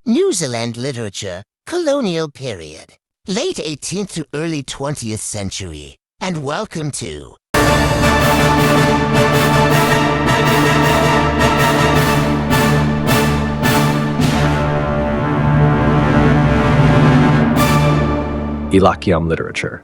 New Zealand literature, colonial period, late 18th to early 20th century, and welcome to Ilakkiyam literature.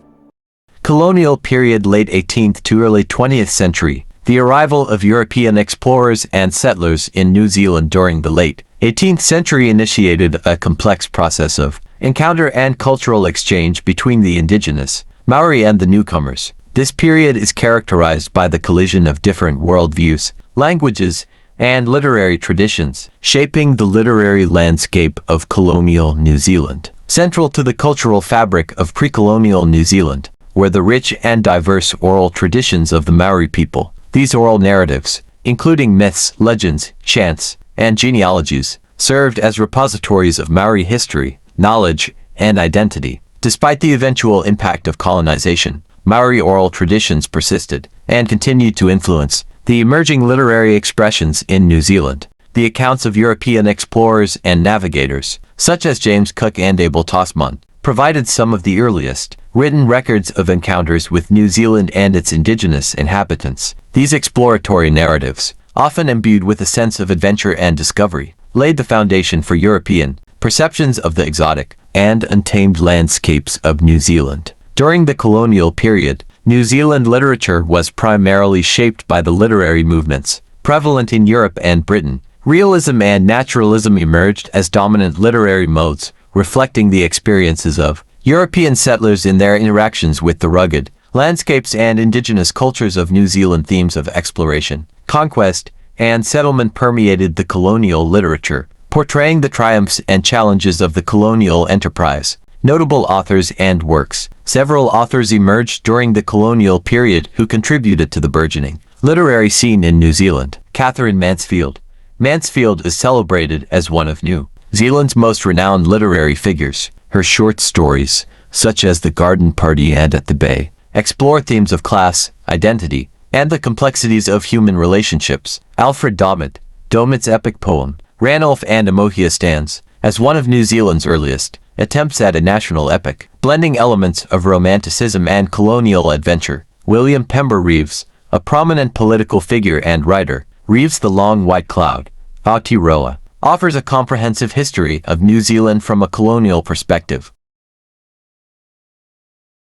Colonial period, late 18th to early 20th century. The arrival of European explorers and settlers in New Zealand during the late 18th century initiated a complex process of encounter and cultural exchange between the indigenous, Mâori, and the newcomers. This period is characterized by the collision of different worldviews, languages, and literary traditions, shaping the literary landscape of colonial New Zealand. Central to the cultural fabric of pre-colonial New Zealand were the rich and diverse oral traditions of the Mâori people. These oral narratives, including myths, legends, chants, and genealogies, served as repositories of Mâori history, knowledge, and identity. Despite the eventual impact of colonization, Mâori oral traditions persisted and continued to influence the emerging literary expressions in New Zealand. The accounts of European explorers and navigators, such as James Cook and Abel Tasman, provided some of the earliest written records of encounters with New Zealand and its indigenous inhabitants. These exploratory narratives, often imbued with a sense of adventure and discovery, laid the foundation for European perceptions of the exotic and untamed landscapes of New Zealand. During the colonial period, New Zealand literature was primarily shaped by the literary movements prevalent in Europe and Britain. Realism and naturalism emerged as dominant literary modes, reflecting the experiences of European settlers in their interactions with the rugged landscapes and indigenous cultures of New Zealand. Themes of exploration, conquest, and settlement permeated the colonial literature, portraying the triumphs and challenges of the colonial enterprise. Notable authors and works. Several authors emerged during the colonial period who contributed to the burgeoning literary scene in New Zealand. Katherine Mansfield. Mansfield is celebrated as one of New Zealand's most renowned literary figures. Her short stories, such as The Garden Party and At the Bay, explore themes of class, identity, and the complexities of human relationships. Alfred Domett. Domett's epic poem, Ranulph and Amohia, stands as one of New Zealand's earliest attempts at a national epic, blending elements of romanticism and colonial adventure. William Pember Reeves, a prominent political figure and writer. Reeves' The Long White Cloud, Aotearoa, offers a comprehensive history of New Zealand from a colonial perspective.